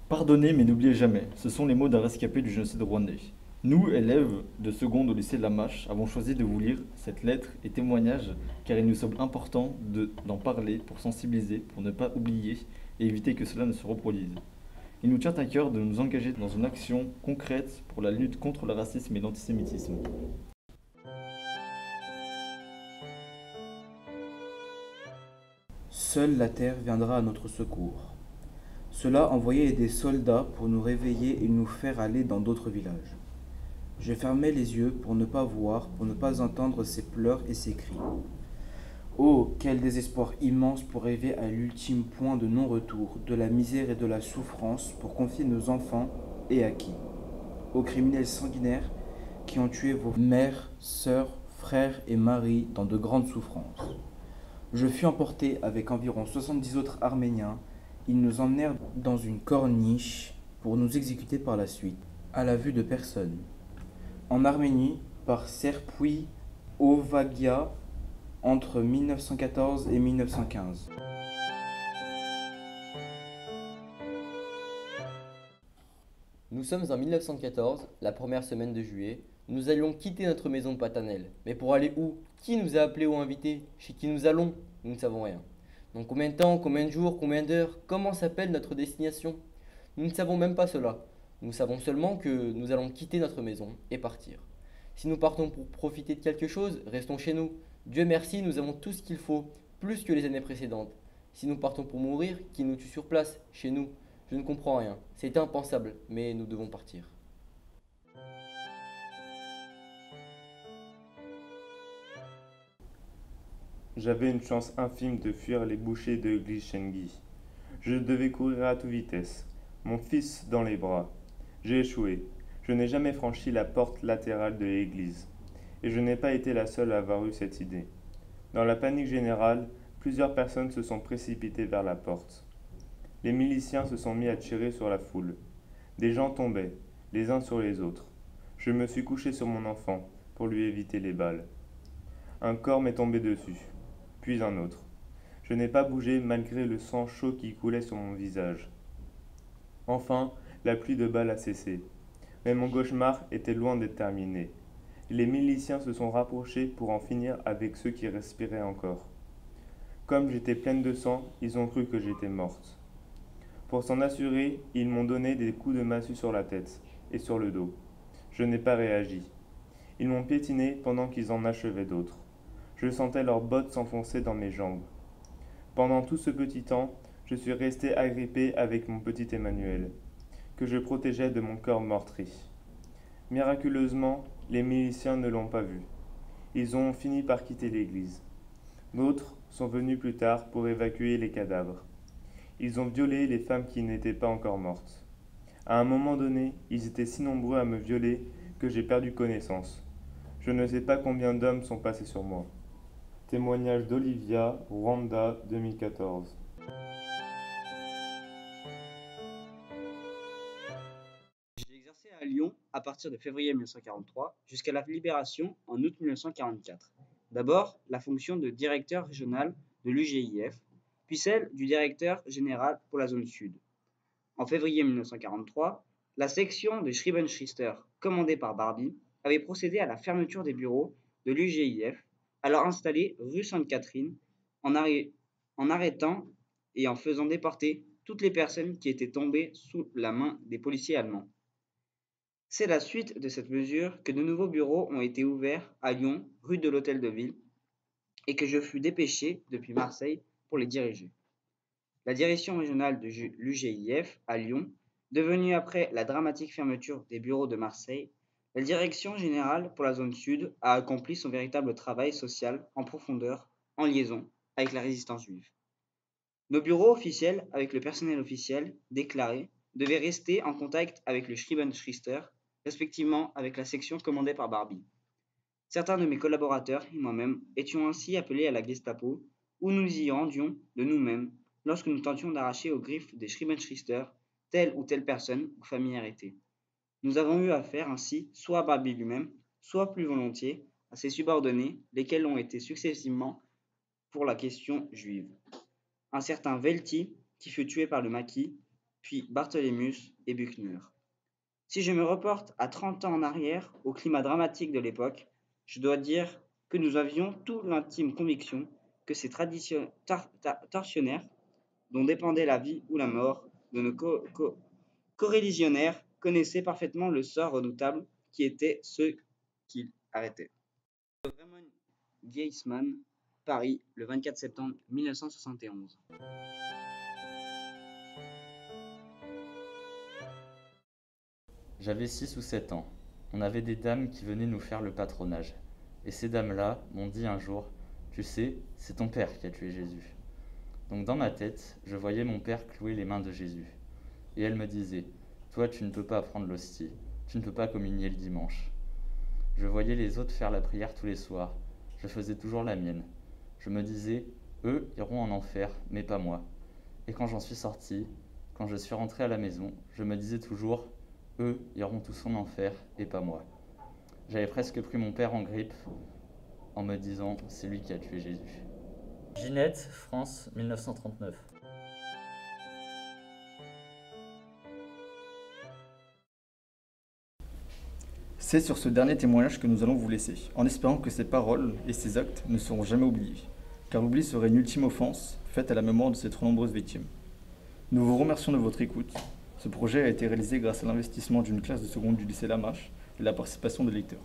Pardonnez mais n'oubliez jamais, ce sont les mots d'un rescapé du génocide rwandais. Nous, élèves de seconde au lycée de la Mâche, avons choisi de vous lire cette lettre et témoignage car il nous semble important d'en parler pour sensibiliser, pour ne pas oublier et éviter que cela ne se reproduise. Il nous tient à cœur de nous engager dans une action concrète pour la lutte contre le racisme et l'antisémitisme. Seule la terre viendra à notre secours. Cela envoyait des soldats pour nous réveiller et nous faire aller dans d'autres villages. Je fermais les yeux pour ne pas voir, pour ne pas entendre ces pleurs et ces cris. Oh, quel désespoir immense pour arriver à l'ultime point de non-retour, de la misère et de la souffrance, pour confier nos enfants, et à qui? Aux criminels sanguinaires qui ont tué vos mères, sœurs, frères et maris dans de grandes souffrances. Je fus emporté avec environ 70 autres Arméniens. Ils nous emmenèrent dans une corniche pour nous exécuter par la suite, à la vue de personne. En Arménie, par Serpuy Ovagia, entre 1914 et 1915. Nous sommes en 1914, la première semaine de juillet. Nous allions quitter notre maison paternelle. Mais pour aller où? Qui nous a appelés ou invités? Chez qui nous allons? Nous ne savons rien. Dans combien de temps, combien de jours, combien d'heures? Comment s'appelle notre destination? Nous ne savons même pas cela. Nous savons seulement que nous allons quitter notre maison et partir. Si nous partons pour profiter de quelque chose, restons chez nous. Dieu merci, nous avons tout ce qu'il faut, plus que les années précédentes. Si nous partons pour mourir, qui nous tue sur place, chez nous? Je ne comprends rien. C'est impensable, mais nous devons partir. J'avais une chance infime de fuir les bouchers de Glichengi. Je devais courir à toute vitesse, mon fils dans les bras. J'ai échoué. Je n'ai jamais franchi la porte latérale de l'église. Et je n'ai pas été la seule à avoir eu cette idée. Dans la panique générale, plusieurs personnes se sont précipitées vers la porte. Les miliciens se sont mis à tirer sur la foule. Des gens tombaient, les uns sur les autres. Je me suis couché sur mon enfant pour lui éviter les balles. Un corps m'est tombé dessus, puis un autre. Je n'ai pas bougé malgré le sang chaud qui coulait sur mon visage. Enfin, la pluie de balles a cessé. Mais mon cauchemar était loin d'être terminé. Les miliciens se sont rapprochés pour en finir avec ceux qui respiraient encore. Comme j'étais pleine de sang, ils ont cru que j'étais morte. Pour s'en assurer, ils m'ont donné des coups de massue sur la tête et sur le dos. Je n'ai pas réagi. Ils m'ont piétiné pendant qu'ils en achevaient d'autres. Je sentais leurs bottes s'enfoncer dans mes jambes. Pendant tout ce petit temps, je suis resté agrippé avec mon petit Emmanuel, que je protégeais de mon corps meurtri. Miraculeusement, les miliciens ne l'ont pas vu. Ils ont fini par quitter l'église. D'autres sont venus plus tard pour évacuer les cadavres. Ils ont violé les femmes qui n'étaient pas encore mortes. À un moment donné, ils étaient si nombreux à me violer que j'ai perdu connaissance. Je ne sais pas combien d'hommes sont passés sur moi. Témoignage d'Olivia, Rwanda 2014. J'ai exercé à Lyon à partir de février 1943 jusqu'à la libération en août 1944. D'abord, la fonction de directeur régional de l'UGIF, puis celle du directeur général pour la zone sud. En février 1943, la section de Schreibentrichter, commandée par Barbie, avait procédé à la fermeture des bureaux de l'UGIF, alors installés rue Sainte-Catherine, en arrêtant et en faisant déporter toutes les personnes qui étaient tombées sous la main des policiers allemands. C'est à la suite de cette mesure que de nouveaux bureaux ont été ouverts à Lyon, rue de l'Hôtel de Ville, et que je fus dépêché depuis Marseille pour les diriger. La direction régionale de l'UGIF à Lyon, devenue après la dramatique fermeture des bureaux de Marseille, la direction générale pour la zone sud a accompli son véritable travail social en profondeur, en liaison avec la résistance juive. Nos bureaux officiels, avec le personnel officiel déclaré, devaient rester en contact avec le Schreibentrichter, respectivement avec la section commandée par Barbie. Certains de mes collaborateurs et moi-même étions ainsi appelés à la Gestapo, où nous y rendions de nous-mêmes lorsque nous tentions d'arracher aux griffes des Schreibentrichter telle ou telle personne ou famille arrêtée. Nous avons eu affaire ainsi soit à Barbie lui-même, soit plus volontiers à ses subordonnés, lesquels ont été successivement pour la question juive. Un certain Velti, qui fut tué par le maquis, puis Bartholoméus et Buchner. Si je me reporte à 30 ans en arrière, au climat dramatique de l'époque, je dois dire que nous avions tout l'intime conviction que ces tortionnaires, dont dépendait la vie ou la mort de nos coreligionnaires, connaissaient parfaitement le sort redoutable qui était ceux qu'ils arrêtaient. Raymond Geisman, Paris, le 24 septembre 1971. J'avais 6 ou 7 ans. On avait des dames qui venaient nous faire le patronage. Et ces dames-là m'ont dit un jour, tu sais, c'est ton père qui a tué Jésus. Donc dans ma tête, je voyais mon père clouer les mains de Jésus. Et elle me disait, toi tu ne peux pas prendre l'hostie, tu ne peux pas communier le dimanche. Je voyais les autres faire la prière tous les soirs, je faisais toujours la mienne. Je me disais, eux iront en enfer, mais pas moi. Et quand j'en suis sorti, quand je suis rentré à la maison, je me disais toujours, eux iront tous en enfer, et pas moi. J'avais presque pris mon père en grippe en me disant, c'est lui qui a tué Jésus. Ginette, France, 1939. C'est sur ce dernier témoignage que nous allons vous laisser, en espérant que ces paroles et ces actes ne seront jamais oubliés, car l'oubli serait une ultime offense faite à la mémoire de ces trop nombreuses victimes. Nous vous remercions de votre écoute. Ce projet a été réalisé grâce à l'investissement d'une classe de seconde du lycée Lamache et la participation de lecteurs.